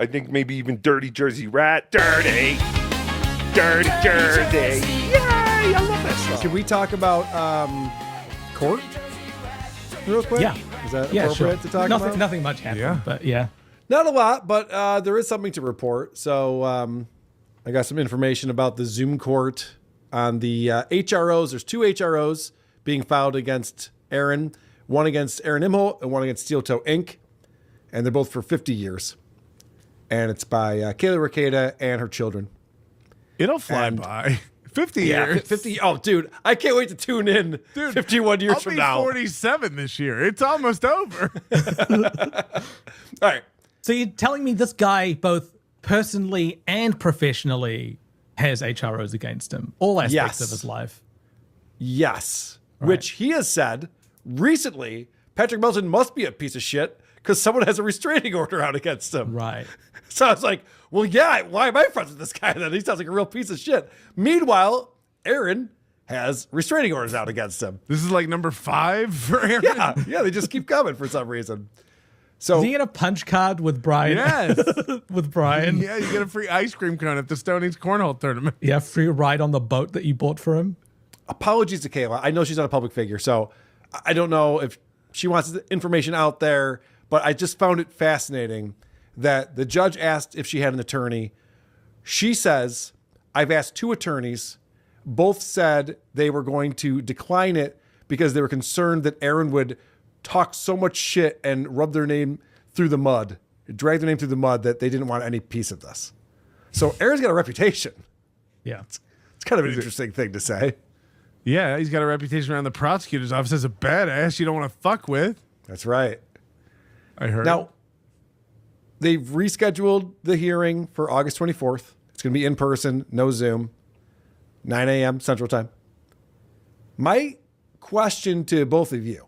I think maybe even Dirty Jersey Rat. Dirty Jersey. Yay! I love that song. Can we talk about court real quick? Yeah. Is that Yeah, appropriate sure. to talk about? Nothing much happened, but yeah. Not a lot, but there is something to report. So I got some information about the Zoom court on the HROs. There's 2 HROs being filed against Aaron. One against Aaron Imholte and one against Steel Toe Inc. And they're both for 50 years. And it's by Kayla Rekieta and her children. It'll fly by. 50 years. 50. Oh, dude, I can't wait to tune in 51 years from now. I'll be 47 this year. It's almost over. All right. So you're telling me this guy, both personally and professionally, has HROs against him, all aspects of his life? Yes. Right. Which he has said recently, Patrick Melton must be a piece of shit because someone has a restraining order out against him. Right. So I was like, well, yeah, why am I friends with this guy then? He sounds like a real piece of shit. Meanwhile, Aaron has restraining orders out against him. This is like number 5 for Aaron. Yeah, they just keep coming for some reason. So is he in a punch card with Brian? Yes. With Brian? Yeah, you get a free ice cream cone at the Stoney's Cornhole tournament. Yeah, free ride on the boat that you bought for him. apologies to Kayla. I know she's not a public figure, so I don't know if she wants the information out there, but I just found it fascinating that the judge asked if she had an attorney. She says, I've asked 2 attorneys. Both said they were going to decline it because they were concerned that Aaron would talk so much shit and rub their name through the mud, drag their name through the mud, that they didn't want any piece of this. So Aaron's got a reputation. Yeah. It's kind of an interesting thing to say. Yeah, he's got a reputation around the prosecutor's office as a badass you don't want to fuck with. That's right. I heard. Now, they've rescheduled the hearing for August 24th. It's going to be in person, no Zoom, 9 a.m. Central Time. My question to both of you,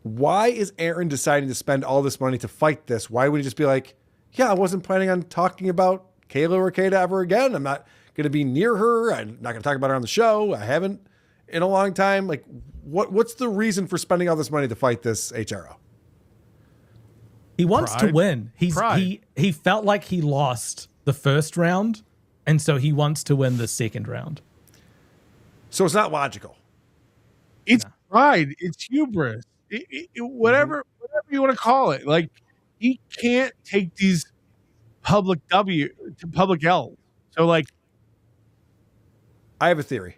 why is Aaron deciding to spend all this money to fight this? Why would he just be like, yeah, I wasn't planning on talking about Kayla Rekieta ever again. I'm not going to be near her. I'm not going to talk about her on the show. I haven't in a long time. Like, what's the reason for spending all this money to fight this HRO? He wants Pride. to win. He felt like he lost the first round, and so he wants to win the second round. So it's not logical. It's pride. It's hubris. Whatever you want to call it. Like, he can't take these public W to public L. So, like, I have a theory.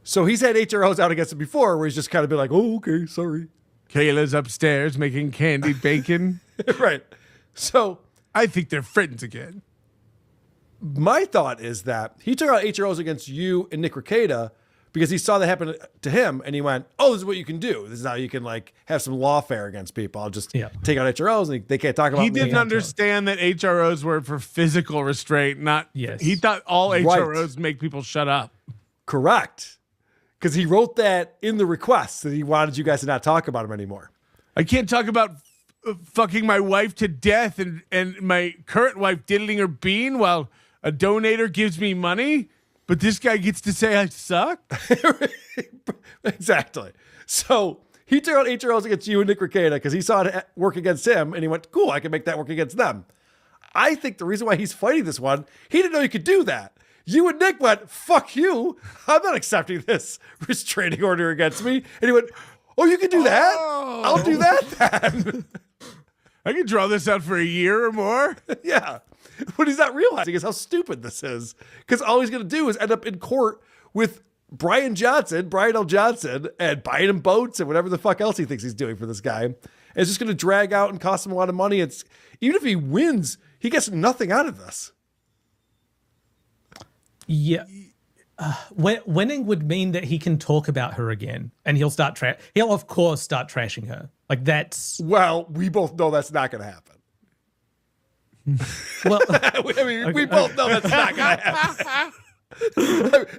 So he's had HROs out against him before where he's just kind of been like, oh, okay, sorry. Kayla's upstairs making candied bacon. Right. So I think they're friends again. my thought is that he took out HROs against you and Nick Rekieta because he saw that happen to him and he went, oh, this is what you can do. This is how you can like have some lawfare against people. I'll just take out HROs and they can't talk about He me. didn't understand that HROs were for physical restraint, not. Yes. He thought all HROs make people shut up. Correct. Because he wrote that in the request that he wanted you guys to not talk about him anymore. I can't talk about fucking my wife to death and my current wife diddling her bean while a donator gives me money, but this guy gets to say I suck? Exactly. So he took out HROs against you and Nick Rekieta because he saw it work against him and he went, cool, I can make that work against them. I think the reason why he's fighting this one, he didn't know you could do that. You and Nick went, fuck you. I'm not accepting this restraining order against me. And he went, oh, you can do that? Oh. I'll do that then. I can draw this out for a year or more. Yeah. What he's not realizing is how stupid this is. Because all he's going to do is end up in court with Brian L. Johnson, and buying him boats and whatever the fuck else he thinks he's doing for this guy. And it's just going to drag out and cost him a lot of money. It's even if he wins, he gets nothing out of this. Yeah. Winning would mean that he can talk about her again, and he'll of course start trashing her. Like that's Well, we both know that's not going to happen. well. I mean, we both know that's not going to happen.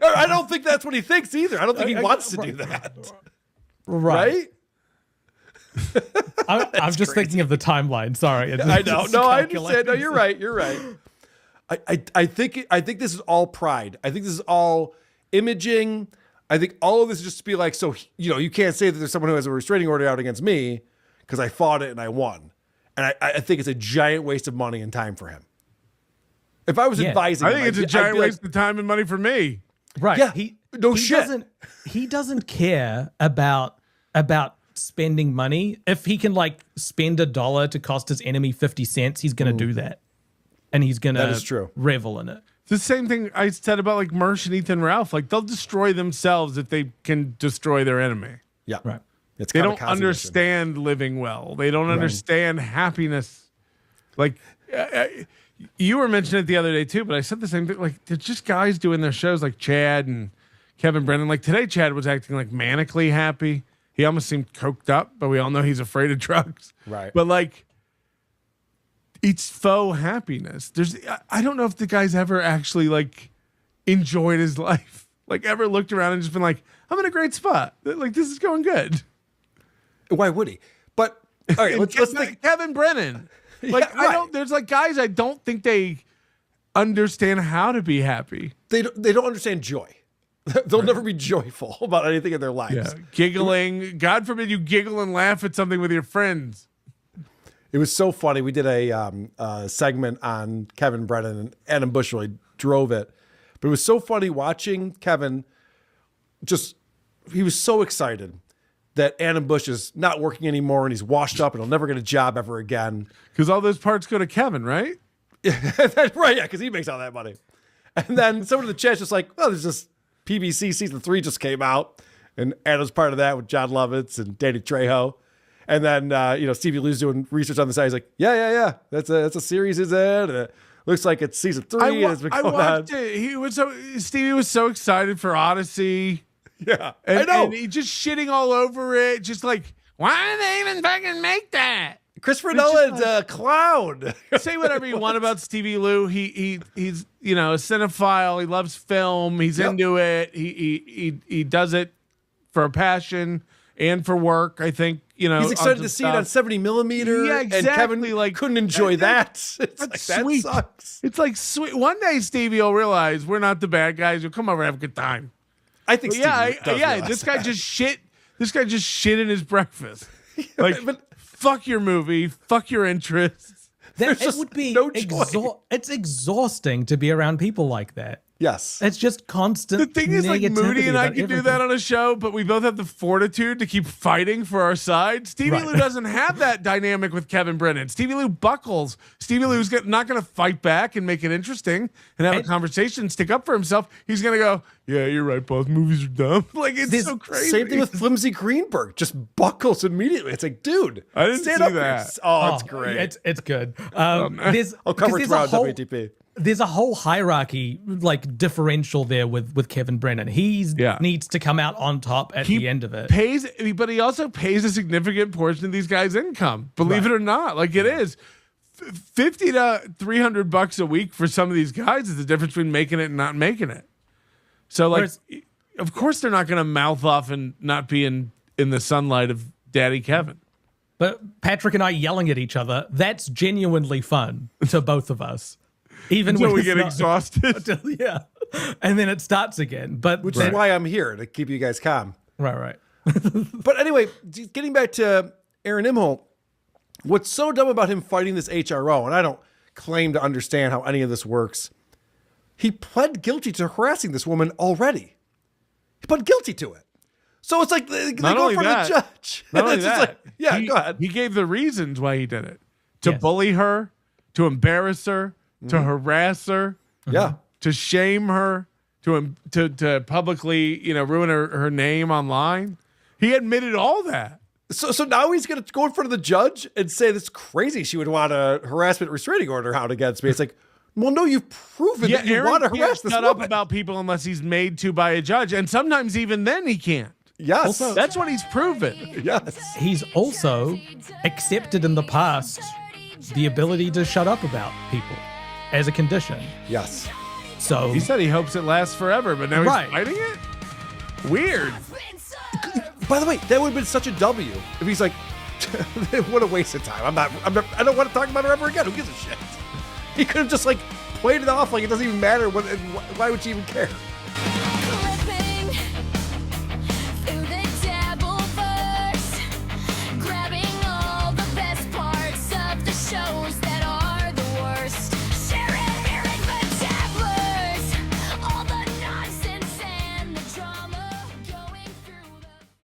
I don't think that's what he thinks either. I don't think he wants to do that. Right. I'm just crazy. thinking of the timeline. Sorry. I know. No, I understand. No, you're right. You're right. I think this is all pride. I think this is all imaging. I think all of this is just to be like, so, you know, you can't say that there's someone who has a restraining order out against me because I fought it and I won. And I think it's a giant waste of money and time for him. If I was Yeah. advising I him, think it's a giant waste of time and money for me. Right. Yeah, He shit. He doesn't care about spending money. If he can like spend $1 to cost his enemy 50 cents, he's going to do that. And he's going That is true. to revel in it. It's the same thing I said about like Mersh and Ethan Ralph. Like they'll destroy themselves if they can destroy their enemy. Yeah. Right. It's They don't kamikaze understand living well. They don't understand happiness. Like you were mentioning it the other day too, but I said the same thing. Like they're just guys doing their shows like Chad and Kevin Brennan. Like today, Chad was acting like manically happy. He almost seemed coked up, but we all know he's afraid of drugs. Right. But like, it's faux happiness. I don't know if the guy's ever actually like enjoyed his life. Like ever looked around and just been like, I'm in a great spot. Like this is going good. Why would he? But all right, let's think. Kevin Brennan. Like Yeah, right. there's like guys I don't think they understand how to be happy. They don't understand joy. They'll never be joyful about anything in their lives. Yeah. Giggling. God forbid you giggle and laugh at something with your friends. It was so funny. We did a segment on Kevin Brennan, and Adam Bush really drove it. But it was so funny watching Kevin he was so excited that Adam Bush is not working anymore and he's washed up and he'll never get a job ever again. Because all those parts go to Kevin, right? Right, yeah, because he makes all that money. And then someone in the chat's just like, oh, there's this PBC season 3 just came out. And Adam's part of that with John Lovitz and Danny Trejo. And then, Stevie Lou's doing research on the side. He's like, yeah. That's a series is it? And it looks like it's season 3 and it's been I going watched on. it. Stevie was so excited for Odyssey. Yeah, And, I know. And he just shitting all over it. Just like, why did they even fucking make that? Christopher Nolan's a clown. Say whatever you want about Stevie Lou. He's a cinephile. He loves film. He's into it. He does it for a passion and for work. I think He's excited to see it on 70 millimeter. Yeah, exactly. And Kevin like couldn't enjoy that. It's That's like, sweet. That sucks. It's like sweet. One day Stevie will realize we're not the bad guys. You'll come over and have a good time. I think Stevie does realize This guy that. just shit. This guy just shit in his breakfast. Like, but- fuck your movie. Fuck your interests. There's It just would be no joy. it's exhausting to be around people like that. Yes. It's just constant. The thing is, like, negativity Moody and I about can do everything. that on a show, but we both have the fortitude to keep fighting for our side. Stevie Right. Lou doesn't have that dynamic with Kevin Brennan. Stevie Lou buckles. Stevie Lou's not going to fight back and make it interesting and have a conversation, stick up for himself. He's going to go, yeah, you're right, both movies are dumb. Like, it's so crazy. Same thing with Flimsy Greenberg. Just buckles immediately. It's like, dude, I didn't stand see up for that. yourself. Oh, it's great. It's good. There's I'll cover 'cause it there's a tomorrow on whole- WATP. There's a whole hierarchy, like differential there with Kevin Brennan. He needs to come out on top at the end of it. But he also pays a significant portion of these guys' income. Believe it or not, like it is. $50 to $300 a week for some of these guys is the difference between making it and not making it. So, like, of course, they're not going to mouth off and not be in the sunlight of Daddy Kevin. But Patrick and I yelling at each other, that's genuinely fun to both of us. Even Until when we it's get not- exhausted. Yeah. And then it starts again. But Which is why I'm here, to keep you guys calm. Right. But anyway, getting back to Aaron Imholte, what's so dumb about him fighting this HRO, and I don't claim to understand how any of this works, he pled guilty to harassing this woman already. He pled guilty to it. So it's like they Not go only in front of the that, judge. Not only It's just that, like, go ahead. He gave the reasons why he did it. To Yes. bully her, to embarrass her, to harass her, Yeah. to shame her, to publicly, ruin her name online. He admitted all that. So now he's going to go in front of the judge and say this crazy she would want a harassment restraining order out against me. It's like, well, no, you've proven that you Aaron want to can't harass this shut up woman. about people unless he's made to by a judge, and sometimes even then he can't. Yes. That's what he's proven. Yes. he's also accepted in the past the ability to shut up about people as a condition. Yes. So He said he hopes it lasts forever, but now Right. he's fighting it? Weird. By the way, that would have been such a W if he's like, what a waste of time. I don't want to talk about her ever again. Who gives a shit? He could have just like played it off like it doesn't even matter. Why would she even care?